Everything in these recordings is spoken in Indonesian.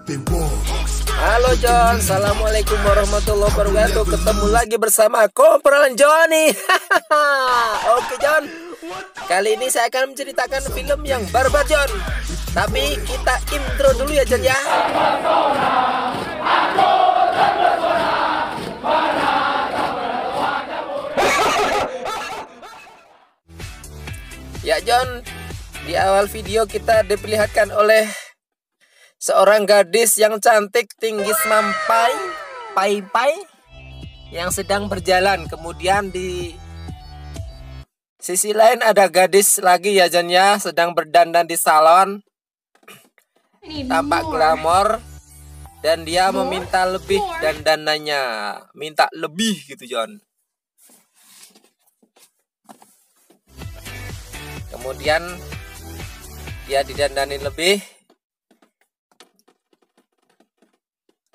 Halo John, assalamualaikum warahmatullahi wabarakatuh. Ketemu lagi bersama Komporalan Johnny. Oke John, kali ini saya akan menceritakan film yang barbar John. Tapi kita intro dulu ya John ya. Ya John, di awal video kita diperlihatkan oleh seorang gadis yang cantik, tinggi semampai, pai-pai, yang sedang berjalan. Kemudian di sisi lain ada gadis lagi ya John ya, sedang berdandan di salon, tampak glamor, dan dia meminta lebih dandanannya, minta lebih gitu John. Kemudian dia didandani lebih,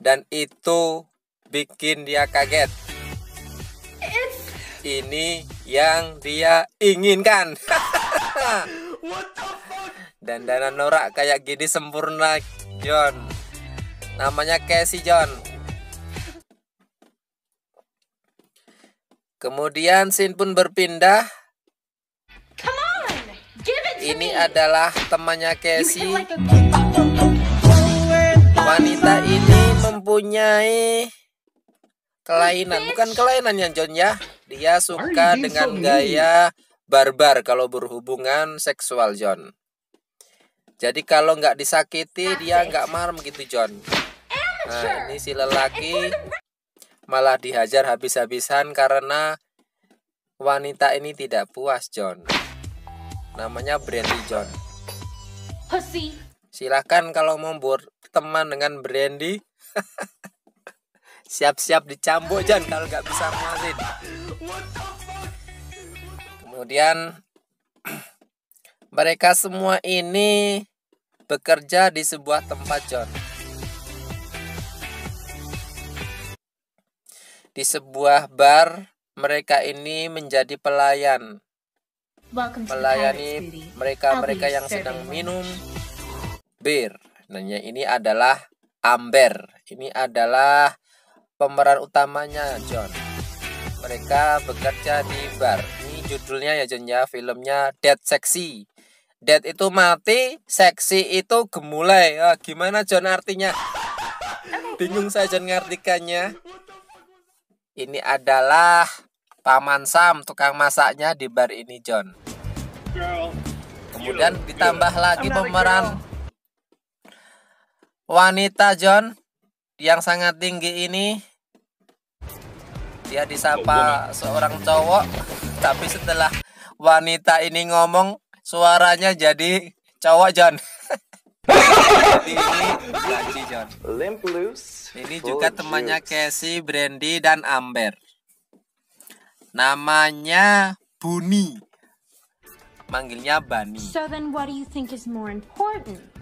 dan itu bikin dia kaget. Ini yang dia inginkan. Dandanan norak kayak gini sempurna John. Namanya Casey John. Kemudian scene pun berpindah. Ini adalah temannya Casey. Wanita ini mempunyai kelainan, bukan kelainan ya John ya. Dia suka dengan gaya barbar kalau berhubungan seksual John. Jadi kalau nggak disakiti dia nggak marah gitu John. Nah ini si lelaki malah dihajar habis-habisan karena wanita ini tidak puas John. Namanya Brandy John. Silahkan kalau mau berteman dengan Brandy. Siap-siap dicambuk John kalau nggak bisa muasin. Kemudian mereka semua ini bekerja di sebuah tempat John. Di sebuah bar, mereka ini menjadi pelayan. Melayani mereka yang sedang minum bir. Nah, ini adalah Amber. Ini adalah pemeran utamanya John. Mereka bekerja di bar. Ini judulnya ya John ya, filmnya Dead Sexy. Dead itu mati, seksi itu gemulai. Gimana John artinya? Bingung saya John ngartikannya. Ini adalah Paman Sam, tukang masaknya di bar ini John. Kemudian ditambah lagi pemeran wanita John yang sangat tinggi ini. Dia disapa seorang cowok, tapi setelah wanita ini ngomong suaranya jadi cowok John. Jadi ini gaji John. Ini juga temannya Casey, Brandy, dan Amber. Namanya Bunny. Manggilnya Bunny.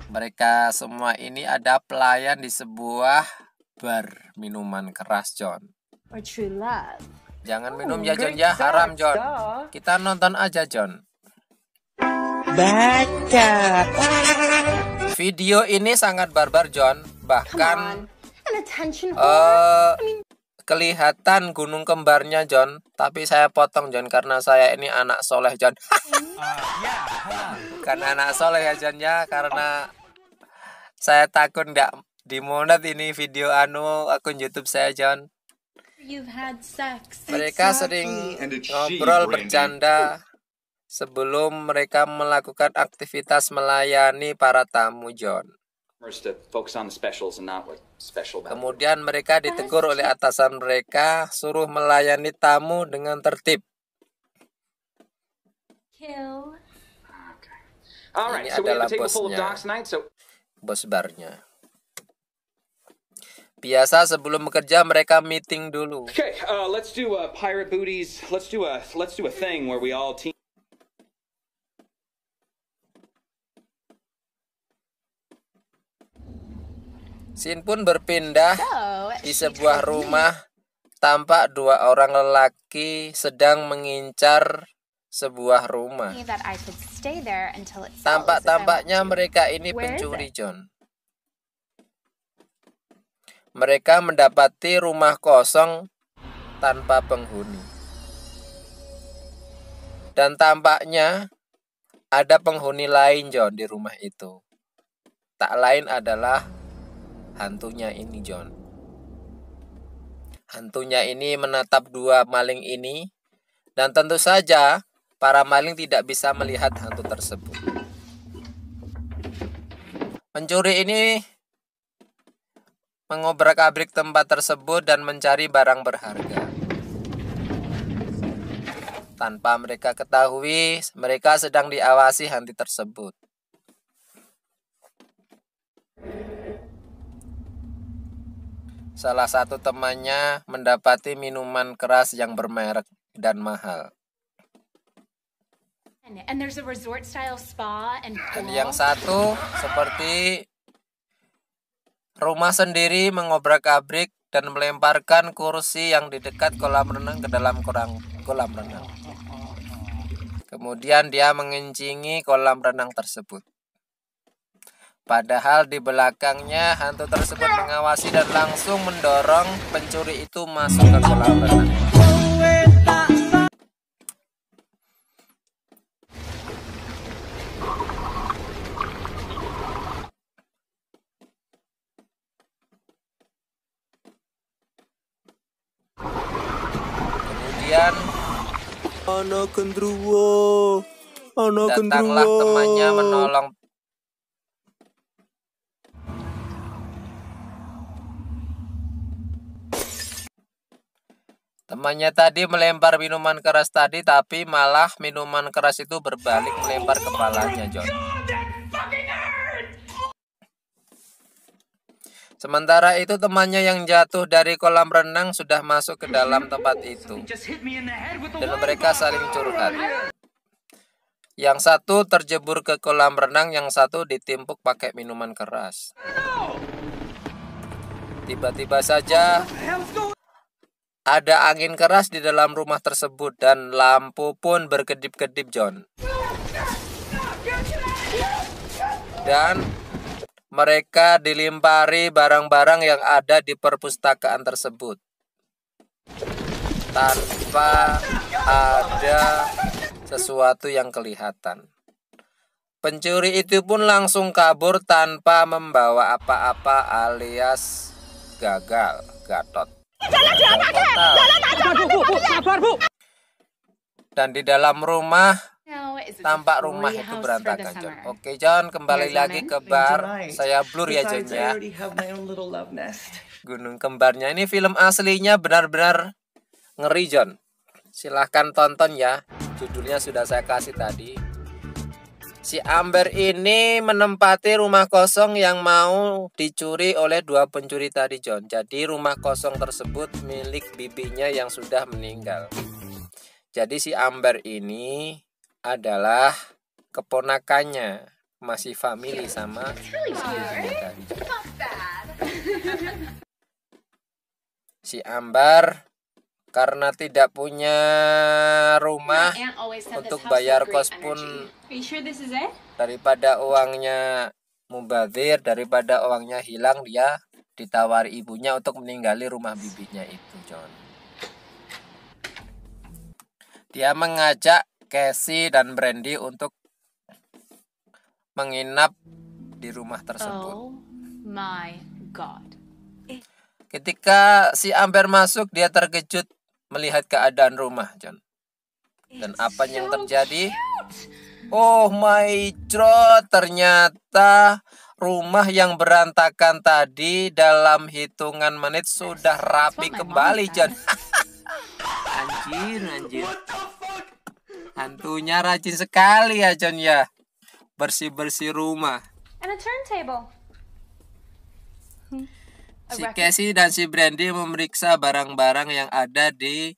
Mereka semua ini ada pelayan di sebuah bar minuman keras John. Jangan minum ya John ya, haram John. Kita nonton aja John. Baca. Video ini sangat barbar John. Bahkan kelihatan gunung kembarnya John. Tapi saya potong John karena saya ini anak soleh John. Karena anak soleh ya John ya. Karena saya takut ndak dimonat ini video akun YouTube saya John. Mereka sering ngobrol bercanda sebelum mereka melakukan aktivitas melayani para tamu John. Kemudian mereka ditegur oleh atasan mereka, suruh melayani tamu dengan tertib. Ini adalah bosnya, bos barnya. Biasa sebelum bekerja mereka meeting dulu. Let's do pirate booties. Let's do a thing where we all team. Scene pun berpindah di sebuah rumah. Tampak dua orang lelaki sedang mengincar sebuah rumah. Tampak-tampaknya mereka ini pencuri, John. mereka mendapati rumah kosong tanpa penghuni. Dan tampaknya ada penghuni lain, John, di rumah itu. Tak lain adalah hantunya ini, John. Hantunya ini menatap dua maling ini, dan tentu saja para maling tidak bisa melihat hantu tersebut. Pencuri ini mengobrak-abrik tempat tersebut dan mencari barang berharga. Tanpa mereka ketahui, mereka sedang diawasi hantu tersebut. Salah satu temannya mendapati minuman keras yang bermerek dan mahal. Dan yang satu seperti rumah sendiri mengobrak-abrik dan melemparkan kursi yang di dekat kolam renang ke dalam kolam renang. Kemudian dia mengencingi kolam renang tersebut. Padahal di belakangnya hantu tersebut mengawasi dan langsung mendorong pencuri itu masuk ke kolam renang. Kemudian datanglah temannya menolong. Temannya tadi melempar minuman keras tadi, tapi malah minuman keras itu berbalik melempar kepalanya, John. Sementara itu temannya yang jatuh dari kolam renang sudah masuk ke dalam tempat itu. Dan mereka saling curhat. Yang satu terjebur ke kolam renang, yang satu ditimpuk pakai minuman keras. Tiba-tiba saja ada angin keras di dalam rumah tersebut dan lampu pun berkedip-kedip, John. Dan mereka dilimpari barang-barang yang ada di perpustakaan tersebut tanpa ada sesuatu yang kelihatan. Pencuri itu pun langsung kabur tanpa membawa apa-apa alias gagal, gatot. Dan di dalam rumah tampak rumah itu berantakan, John. Oke, John, kembali lagi ke bar. Saya blur ya, John, ya. Gunung Kembarnya ini film aslinya benar-benar ngeri, John. Silahkan tonton ya. Judulnya sudah saya kasih tadi. Si Amber ini menempati rumah kosong yang mau dicuri oleh dua pencuri tadi, John. Jadi rumah kosong tersebut milik bibinya yang sudah meninggal. Jadi si Amber ini adalah keponakannya, masih family sama si bibinya tadi. Si Amber karena tidak punya rumah untuk bayar kos pun, daripada uangnya mubazir, daripada uangnya hilang, dia ditawari ibunya untuk meninggali rumah bibinya itu, John. Dia mengajak Casey dan Brandy untuk menginap di rumah tersebut. Oh my God. Ketika si Amber masuk, dia terkejut melihat keadaan rumah, John. Dan apa yang terjadi? Oh my God, ternyata rumah yang berantakan tadi dalam hitungan menit sudah rapi kembali, John. Anjir. Hantunya rajin sekali ya, John, ya. Bersih-bersih rumah. And a turntable. Si Casey dan si Brandy memeriksa barang-barang yang ada di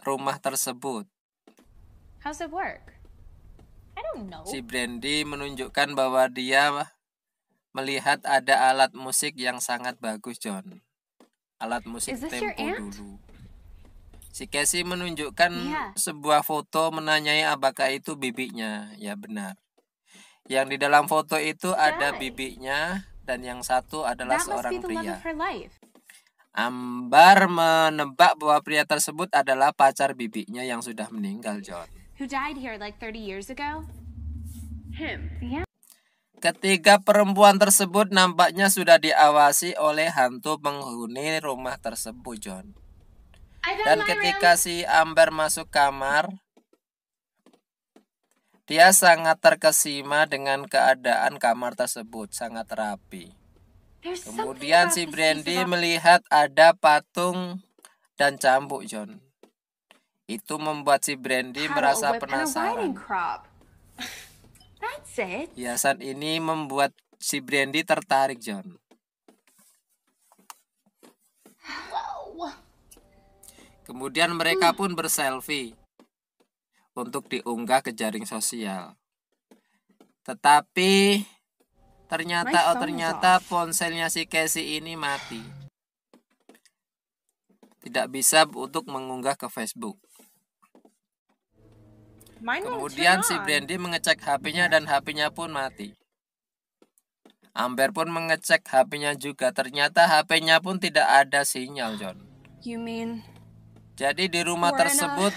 rumah tersebut. How's it work? I don't know. Si Brandy menunjukkan bahwa dia melihat ada alat musik yang sangat bagus, John. Alat musik tempo dulu. Si Casey menunjukkan sebuah foto, menanyai apakah itu bibinya. Ya, benar. Yang di dalam foto itu ada bibinya, dan yang satu adalah seorang pria. Ambar menebak bahwa pria tersebut adalah pacar bibinya yang sudah meninggal, John. Who died here like 30 years ago? Him. Yeah. Ketiga perempuan tersebut nampaknya sudah diawasi oleh hantu penghuni rumah tersebut, John. Dan ketika si Amber masuk kamar, dia sangat terkesima dengan keadaan kamar tersebut, sangat rapi. Kemudian si Brandy melihat ada patung dan cambuk, John. Itu membuat si Brandy merasa penasaran. That's it. Hiasan ini membuat si Brandy tertarik, John. Whoa. Kemudian mereka pun berselfie untuk diunggah ke jaring sosial. Tetapi ternyata ponselnya si Casey ini mati. Tidak bisa untuk mengunggah ke Facebook. Kemudian si Brandy mengecek HP-nya dan HP-nya pun mati. Amber pun mengecek HP-nya juga. Ternyata HP-nya pun tidak ada sinyal, John. Jadi di rumah tersebut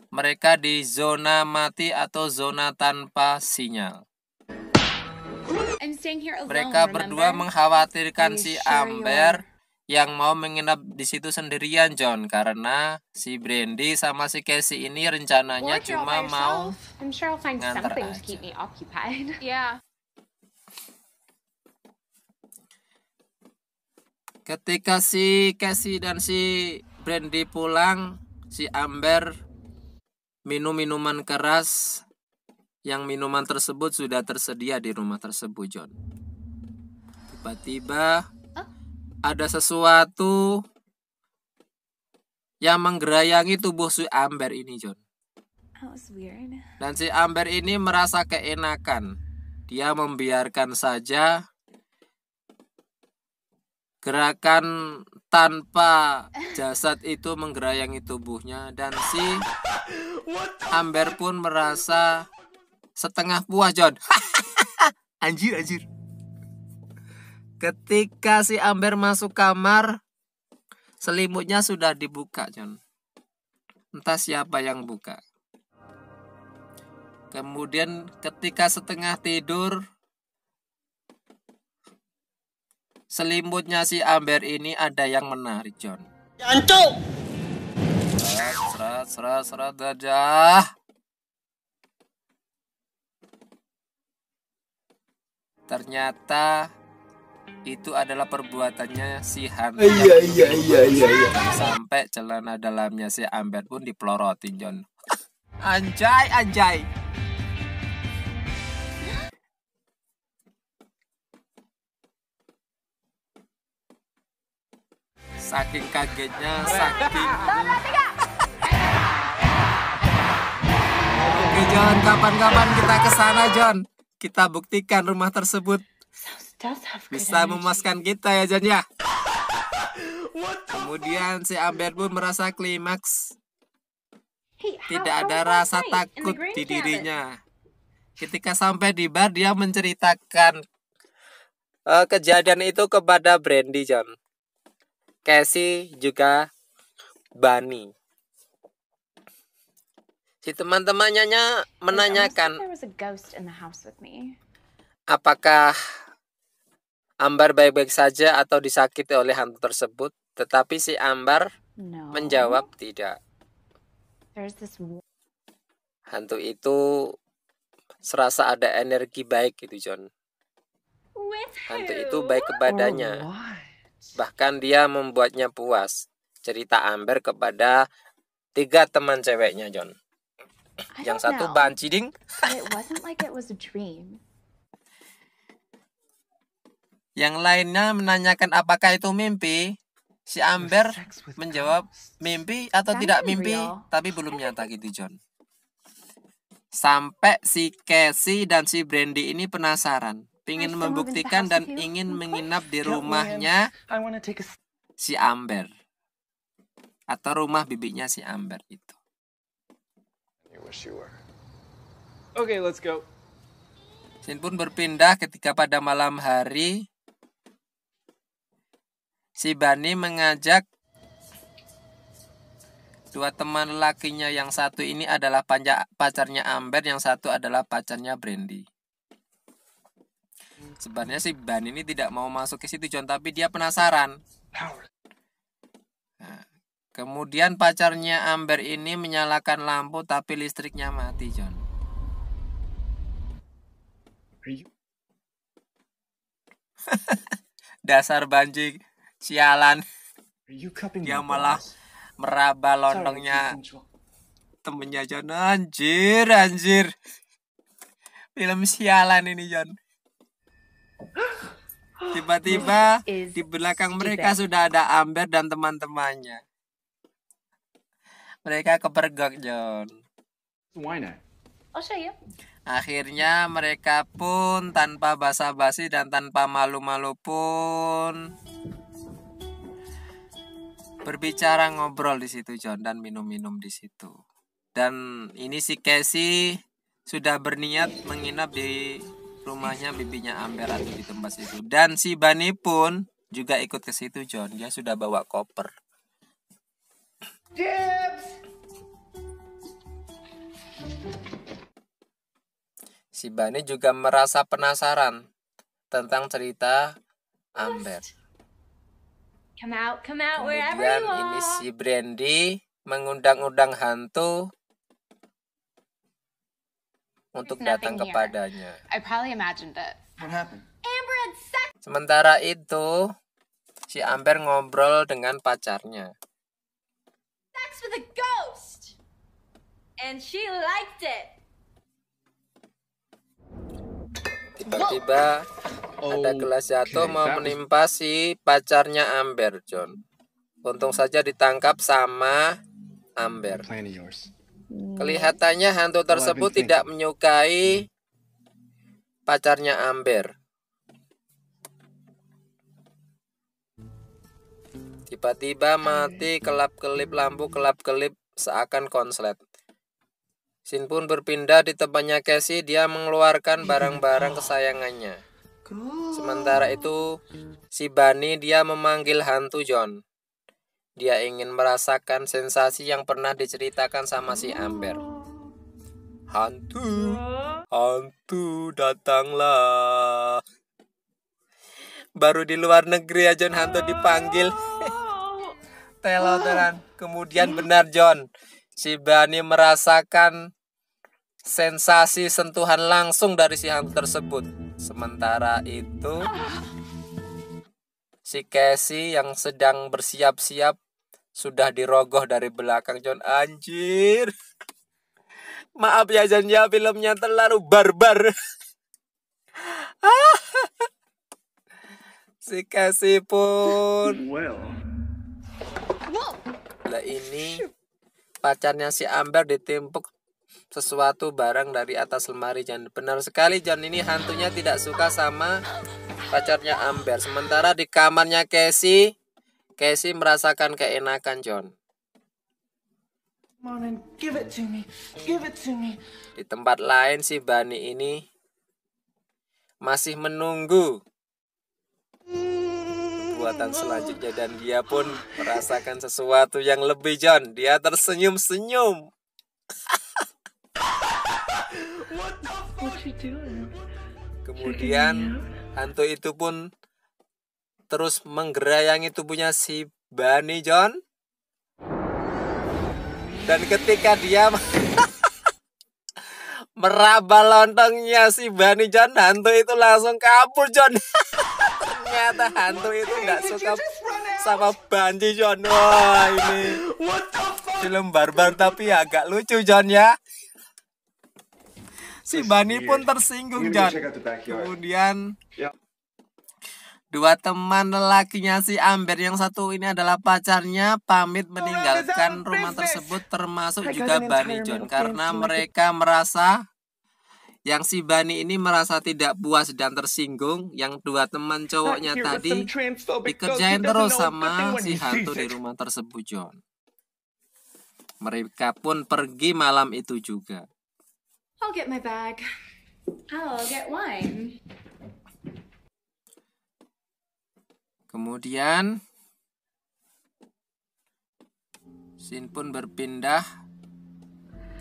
mereka di zona mati atau zona tanpa sinyal. Mereka berdua mengkhawatirkan si Amber yang mau menginap di situ sendirian, John, karena si Brandy sama si Casey ini rencananya cuma mau nganter aja. Yeah. Ketika si Casey dan si Brandy pulang, si Amber minum minuman keras. Yang minuman tersebut sudah tersedia di rumah tersebut, John. Tiba-tiba ada sesuatu yang menggerayangi tubuh si Amber ini, John. That was weird. Dan si Amber ini merasa keenakan. Dia membiarkan saja gerakan tanpa jasad itu menggerayangi tubuhnya. Dan si Amber pun merasa setengah puas, John. Anjir. Ketika si Amber masuk kamar, selimutnya sudah dibuka, John. Entah siapa yang buka. Kemudian ketika setengah tidur, selimutnya si Amber ini ada yang menarik, John. Jancuk. Serat gajah. Ternyata itu adalah perbuatannya si hantu. Iya. Sampai celana dalamnya si Amber pun dipelorotin, John. Anjay. Saking kagetnya, Oke, John, kapan-kapan kita ke sana, John. Kita buktikan rumah tersebut bisa memuaskan kita, ya, John, ya. Kemudian si Amber pun merasa klimaks. Tidak ada rasa takut di dirinya. Ketika sampai di bar, dia menceritakan kejadian itu kepada Brandy, John. Casey juga Bunny. Si teman-temannya menanyakan, apakah Ambar baik-baik saja atau disakiti oleh hantu tersebut? Tetapi si Ambar menjawab tidak. Hantu itu serasa ada energi baik gitu, John. Hantu itu baik kepadanya. Bahkan dia membuatnya puas. Cerita Amber kepada 3 teman ceweknya, John. Yang satu banciding. Yang lainnya menanyakan apakah itu mimpi. Si Amber menjawab mimpi atau tidak mimpi, tapi belum nyata gitu, John. Sampai si Casey dan si Brandy ini penasaran, ingin membuktikan dan ingin menginap di rumahnya si Amber atau rumah bibinya si Amber itu. Okay, let's go. Scene pun berpindah ketika pada malam hari si Bani mengajak dua teman lelakinya. Yang satu ini adalah pacarnya Amber, yang satu adalah pacarnya Brandy. Sebenarnya si Bani ini tidak mau masuk ke situ John, tapi dia penasaran. Nah, kemudian pacarnya Amber ini menyalakan lampu, tapi listriknya mati John. Dasar banci sialan. Dia malah meraba lontongnya temennya John. Anjir. Film sialan ini John. Tiba-tiba di belakang mereka sudah ada Amber dan teman-temannya. Mereka kepergok John. I'll show you. Akhirnya mereka pun tanpa basa-basi dan tanpa malu-malu pun berbicara, ngobrol di situ John, dan minum-minum di situ. Dan ini si Casey sudah berniat menginap di rumahnya bibinya Amber atau di tempat situ. Dan si Bani pun juga ikut ke situ John. Dia sudah bawa koper. Si Bani juga merasa penasaran tentang cerita Amber. Come out, wherever Kemudian you ini are. si Brandy mengundang-undang hantu untuk There's datang nothing here. kepadanya. I probably imagined it. What happened? Amber had sex Sementara itu, si Amber ngobrol dengan pacarnya. with a ghost, and she liked it. Tiba-tiba ada gelas jatuh mau menimpa si pacarnya Amber, John. Untung saja ditangkap sama Amber. Kelihatannya hantu tersebut tidak menyukai pacarnya Amber. Tiba-tiba mati, kelap-kelip lampu, kelap-kelip seakan konslet. Sin pun berpindah di tempatnya Casey. Dia mengeluarkan barang-barang kesayangannya. Sementara itu, si Bani dia memanggil hantu John. Dia ingin merasakan sensasi yang pernah diceritakan sama si Amber. Hantu datanglah. Baru di luar negeri ya John hantu dipanggil. Teloteran. Kemudian benar John, si Bani merasakan sensasi sentuhan langsung dari si hantu tersebut. Sementara itu, si Casey yang sedang bersiap-siap sudah dirogoh dari belakang John. Anjir. Maaf ya John ya, filmnya terlalu barbar. Si Casey pun. Lah ini pacarnya si Amber ditimpuk sesuatu barang dari atas lemari John. Benar sekali John, ini hantunya tidak suka sama pacarnya Amber. Sementara di kamarnya Casey merasakan keenakan John. Di tempat lain si Bani ini masih menunggu perbuatan selanjutnya dan dia pun merasakan sesuatu yang lebih John. Dia tersenyum-senyum. Kemudian hantu itu pun terus menggerayangi tubuhnya si Bani John. Dan ketika dia meraba lontongnya si Bani John, hantu itu langsung kabur John. Ternyata hantu itu nggak suka sama Banji John. Wah ini film barbar tapi agak lucu John ya. Si Bani pun tersinggung John. Kemudian dua teman lelakinya si Amber, yang satu ini adalah pacarnya, pamit meninggalkan rumah tersebut, termasuk juga Bani John, karena mereka merasa yang si Bani ini merasa tidak puas dan tersinggung. Yang dua teman cowoknya tadi dikerjain terus sama si hantu di rumah tersebut John. Mereka pun pergi malam itu juga. I'll get my bag. I'll get wine. Kemudian Scene pun berpindah.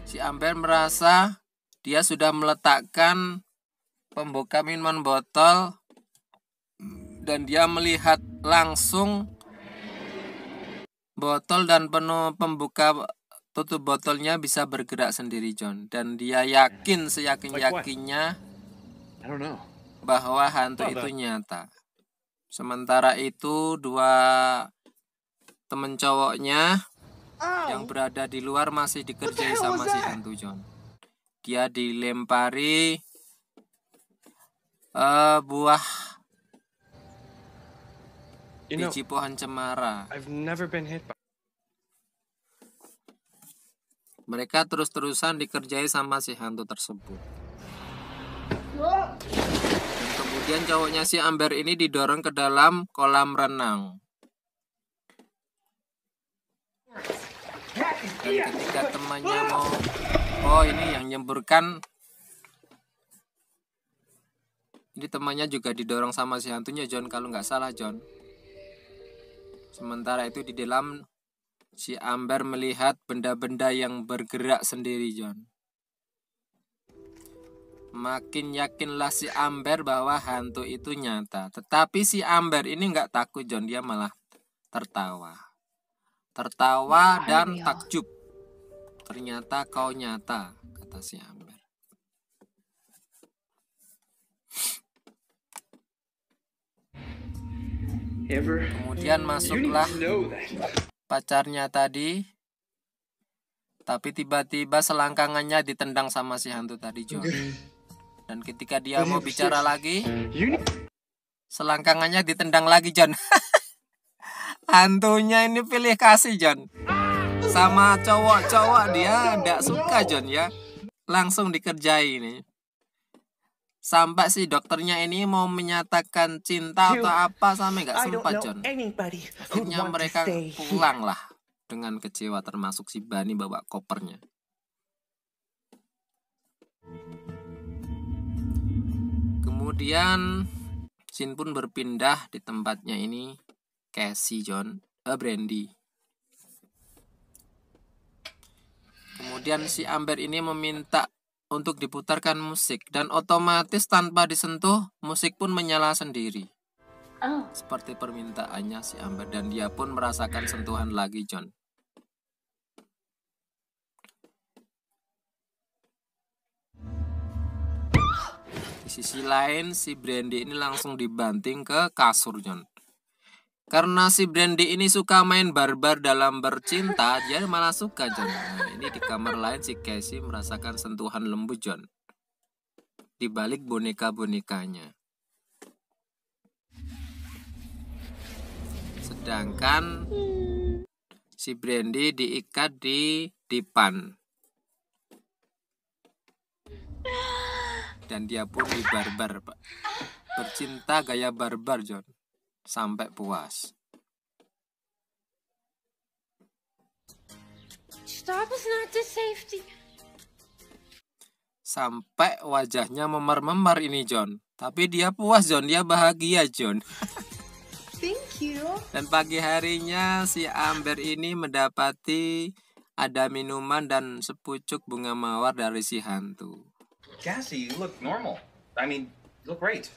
Si Amber merasa dia sudah meletakkan pembuka minuman botol dan dia melihat langsung botol dan pembuka tutup botolnya bisa bergerak sendiri, John. Dan dia yakin seyakin-yakinnya bahwa hantu itu nyata. Sementara itu dua temen cowoknya yang berada di luar masih dikerjai sama si hantu, John. Dia dilempari buah biji pohon cemara. Mereka terus-terusan dikerjai sama si hantu tersebut. Dan kemudian cowoknya si Amber ini didorong ke dalam kolam renang. Dan ketika temannya mau, ini yang nyemburkan, ini temannya juga didorong sama si hantunya, John, kalau nggak salah, John. Sementara itu di dalam si Amber melihat benda-benda yang bergerak sendiri, John. Makin yakinlah si Amber bahwa hantu itu nyata. Tetapi si Amber ini nggak takut, John. Dia malah tertawa. Tertawa dan takjub. Ternyata kau nyata, kata si Amber. Kemudian masuklah pacarnya tadi. Tapi tiba-tiba selangkangannya ditendang sama si hantu tadi, John. Dan ketika dia mau bicara lagi, selangkangannya ditendang lagi, John. Hantunya ini pilih kasih, John. Sama cowok-cowok dia nggak suka, John, ya. Langsung dikerjai ini. Sampai si dokternya ini mau menyatakan cinta atau apa sampai nggak sempat, John. Akhirnya mereka pulang lah dengan kecewa, termasuk si Bunny bawa kopernya. Kemudian scene pun berpindah di tempatnya ini Cassie, John, Brandy. Kemudian si Amber ini meminta untuk diputarkan musik dan otomatis tanpa disentuh musik pun menyala sendiri. Seperti permintaannya si Amber, dan dia pun merasakan sentuhan lagi, John. Di sisi lain si Brandy ini langsung dibanting ke kasur, John. Karena si Brandy ini suka main barbar dalam bercinta, dia malah suka, John. Nah, ini di kamar lain si Cassie merasakan sentuhan lembut, John, di balik boneka-bonekanya. Sedangkan si Brandy diikat di dipan. Dan dia pun di barbar, Pak. Bercinta gaya barbar, John. Sampai puas. Sampai wajahnya memar-memar ini, John. Tapi dia puas, John. Dia bahagia, John. Thank you. Dan pagi harinya si Amber ini mendapati ada minuman dan sepucuk bunga mawar dari si hantu. Cassie, you look normal. I mean, you look great.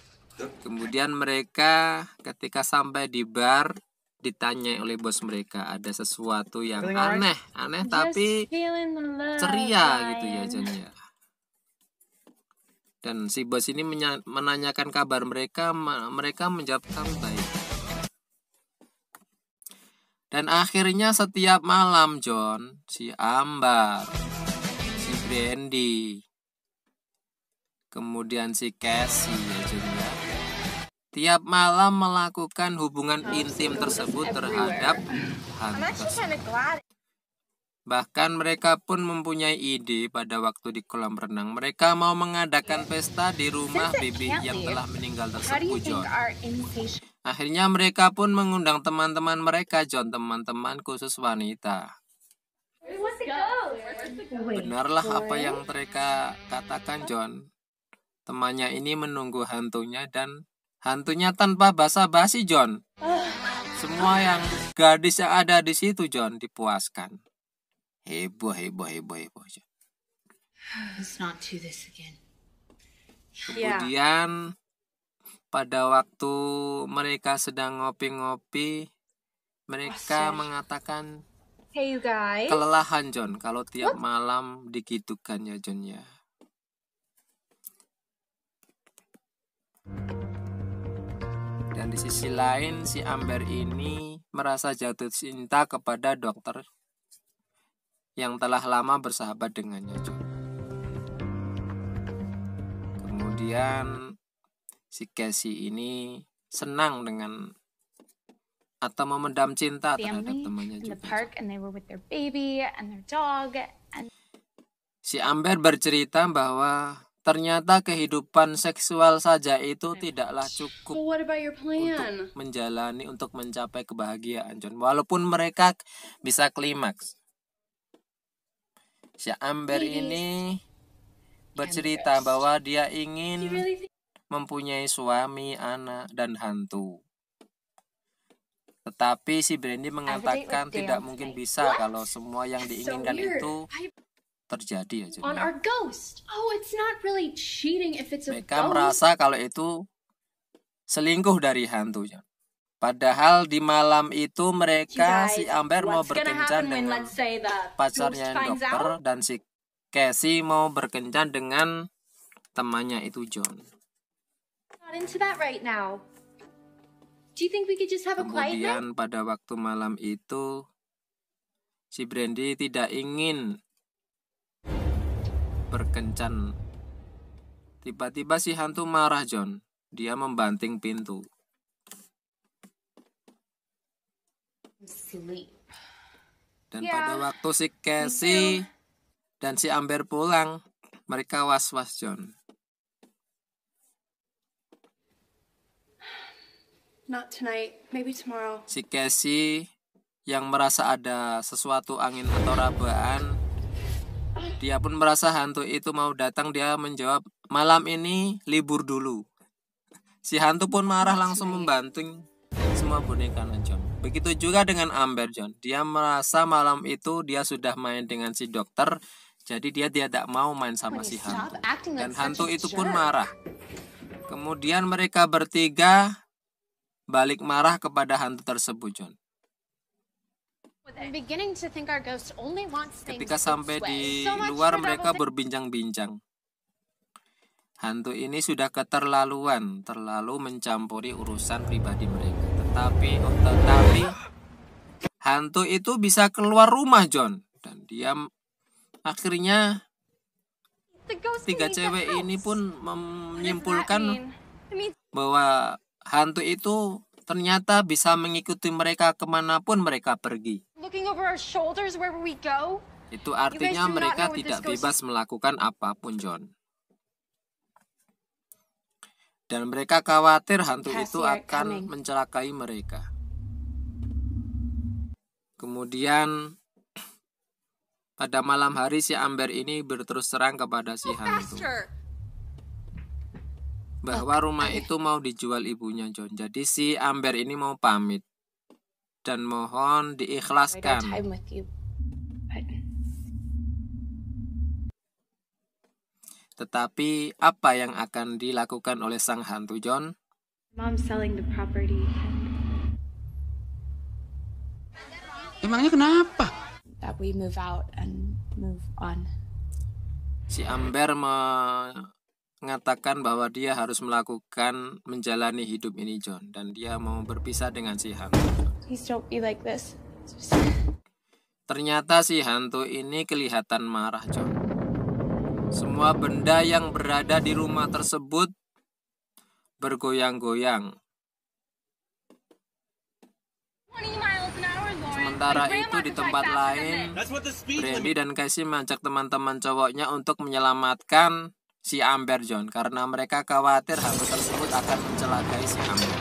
Kemudian mereka ketika sampai di bar ditanya oleh bos mereka, ada sesuatu yang aneh tapi ceria gitu ya, John, ya. Dan si bos ini menanyakan kabar mereka menjawab kami baik. Dan akhirnya setiap malam, John, si Amber, si Brandy, kemudian si Cassie, ya, John, ya, tiap malam melakukan hubungan intim tersebut terhadap hantu tersebut. Bahkan mereka pun mempunyai ide pada waktu di kolam renang. Mereka mau mengadakan pesta di rumah bibi yang telah meninggal tersebut, John. Akhirnya mereka pun mengundang teman-teman mereka, John, teman-teman khusus wanita. Benarlah apa yang mereka katakan, John. Temannya ini menunggu hantunya dan hantunya tanpa basa-basi, John. Semua yang gadis yang ada di situ, John, dipuaskan. Heboh. Let's not do this again. Kemudian pada waktu mereka sedang ngopi-ngopi, mereka mengatakan Hey, you guys. kelelahan John kalau tiap malam digitukannya John ya. Dan di sisi lain si Amber ini merasa jatuh cinta kepada dokter yang telah lama bersahabat dengannya John. Kemudian si Casey ini senang dengan atau memendam cinta terhadap Family temannya in the juga. park, and they were with their baby and their dog. And Si Amber bercerita bahwa ternyata kehidupan seksual saja itu tidaklah cukup Well, what about your plan? untuk menjalani, untuk mencapai kebahagiaan John. Walaupun mereka bisa klimaks. Si Amber ini bercerita bahwa dia ingin mempunyai suami, anak, dan hantu. Tetapi si Brandy mengatakan tidak mungkin bisa kalau semua yang diinginkan itu terjadi ya John. On our ghost. Oh, it's not really cheating if it's a Mereka ghost. merasa kalau itu selingkuh dari hantu John. Padahal di malam itu mereka, si Amber mau berkencan dengan pacarnya yang dokter, dan si Casey mau berkencan dengan temannya itu John. Not into that right now. Do you think we could just have a quiet night? Kemudian pada waktu malam itu si Brandy tidak ingin berkencan. Tiba-tiba si hantu marah John. Dia membanting pintu. Sleep. Dan pada waktu si Casey dan si Amber pulang, mereka was-was John. Not tonight. Maybe tomorrow. Si Casey yang merasa ada sesuatu angin atau rabaan, dia pun merasa hantu itu mau datang. Dia menjawab, malam ini libur dulu. Si hantu pun marah, langsung membanting semua boneka John. Begitu juga dengan Amber John. Dia merasa malam itu dia sudah main dengan si dokter, jadi dia tidak mau main sama si hantu. Dan hantu itu pun marah. Kemudian mereka bertiga balik marah kepada hantu tersebut John. I'm beginning to think our ghost only wants things Ketika its sampai way. di So much luar, for mereka double berbincang-bincang. Hantu ini sudah keterlaluan, terlalu mencampuri urusan pribadi mereka. Tetapi hantu itu bisa keluar rumah John. Dan dia akhirnya The ghost tiga can leave the cewek ini house. pun What does that menyimpulkan mean? It means bahwa hantu itu ternyata bisa mengikuti mereka kemanapun mereka pergi. looking over our shoulders wherever we go. Itu artinya do not mereka know what tidak this ghost bebas melakukan apapun John. Dan mereka khawatir hantu itu akan mencelakai mereka. Kemudian pada malam hari si Amber ini berterus terang kepada si hantu bahwa rumah itu mau dijual ibunya John. Jadi si Amber ini mau pamit dan mohon diikhlaskan. with you. Tetapi apa yang akan dilakukan oleh sang hantu John? Mom's selling the property. Emangnya kenapa? That we move out and move on. Si Amber mengatakan bahwa dia harus melakukan menjalani hidup ini John, dan dia mau berpisah dengan si hantu John. Please don't be like this. Ternyata si hantu ini kelihatan marah John. Semua benda yang berada di rumah tersebut bergoyang-goyang. Sementara itu di tempat lain, Brandy dan Casey mengajak teman-teman cowoknya untuk menyelamatkan si Amber John, karena mereka khawatir hantu tersebut akan mencelakai si Amber.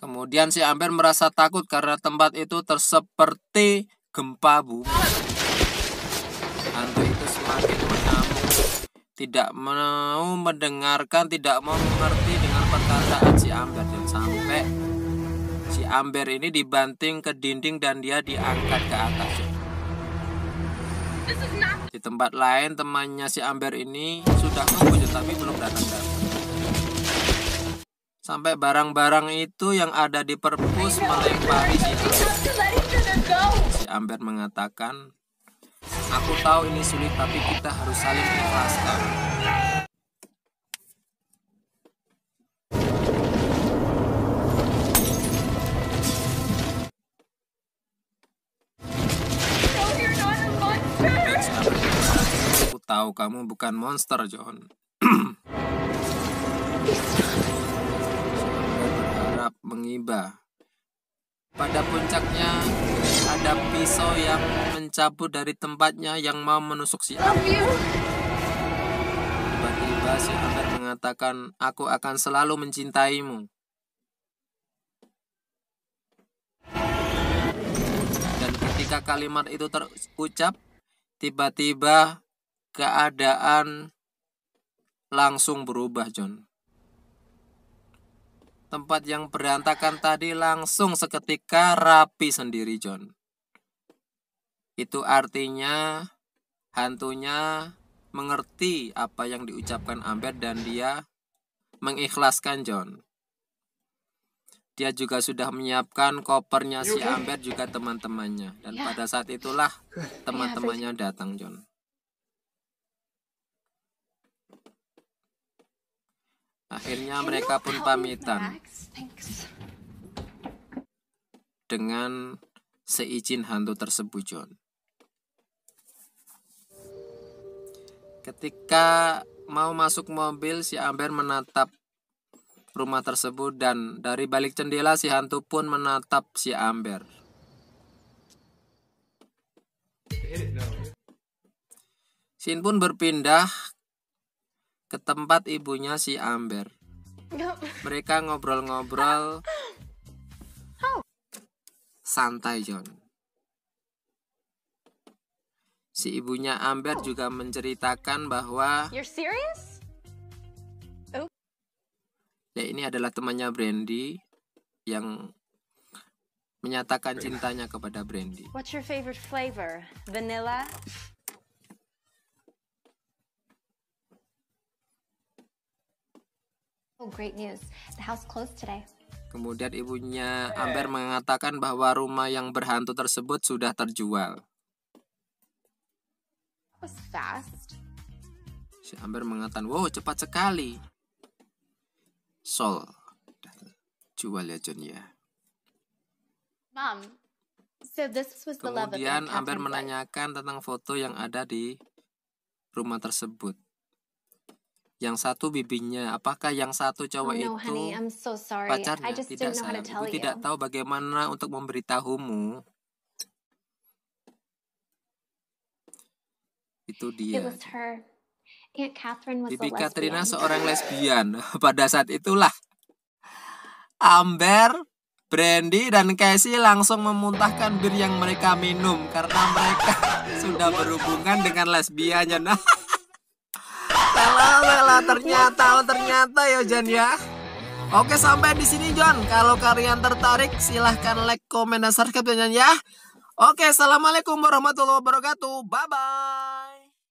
Kemudian si Amber merasa takut karena tempat itu seperti gempa bumi. Hantu itu semakin mengamuk, tidak mau mendengarkan, tidak mau mengerti dengan perkataan si Amber, dan sampai si Amber ini dibanting ke dinding dan dia diangkat ke atas. Di tempat lain temannya si Amber ini sudah nunggu tapi belum datang. Sampai barang-barang itu yang ada di perpus melempari si Amber. Si Amber mengatakan, aku tahu ini sulit tapi kita harus saling ikhlaskan. Aku tahu kamu bukan monster, John. Berharap mengiba. Pada puncaknya ada pisau yang mencabut dari tempatnya yang mau menusuk si Amber. Tiba-tiba si Amber mengatakan, aku akan selalu mencintaimu. Dan ketika kalimat itu terucap, tiba-tiba keadaan langsung berubah, John. Tempat yang berantakan tadi langsung seketika rapi sendiri, John. Itu artinya hantunya mengerti apa yang diucapkan Amber dan dia mengikhlaskan, John. Dia juga sudah menyiapkan kopernya si Amber juga teman-temannya. Dan pada saat itulah teman-temannya datang, John. Akhirnya mereka pun pamitan dengan seizin hantu tersebut, John. Ketika mau masuk mobil, si Amber menatap rumah tersebut dan dari balik jendela si hantu pun menatap si Amber. Scene pun berpindah ke tempat ibunya si Amber. Mereka ngobrol-ngobrol santai, John. Si ibunya Amber juga menceritakan bahwa ini adalah temannya Brandy yang menyatakan cintanya kepada Brandy. What's your favorite flavor? Vanilla? Oh, great news. The house closed today. Kemudian ibunya Amber mengatakan bahwa rumah yang berhantu tersebut sudah terjual. That was fast. Si Amber mengatakan, wow, cepat sekali. Sol, jual ya, John ya. Mom, so this was the love of Kemudian Catherine's Amber life. menanyakan tentang foto yang ada di rumah tersebut. Yang satu bibinya, apakah yang satu cowok Oh no, itu honey, I'm so sorry. pacarnya? I just Tidak, didn't know how to sayang. tell Ibu you. tidak tahu bagaimana untuk memberitahumu. Itu It dia. was her. Aunt Catherine was a Bibi Katrina lesbian. seorang lesbian. Pada saat itulah Amber, Brandy, dan Casey langsung memuntahkan bir yang mereka minum karena mereka sudah berhubungan dengan lesbiannya. Nah, ternyata ya, John ya. Oke, sampai di sini, John. Kalau kalian tertarik, silahkan like, komen, dan subscribe, John ya. Oke, assalamualaikum warahmatullahi wabarakatuh. Bye bye.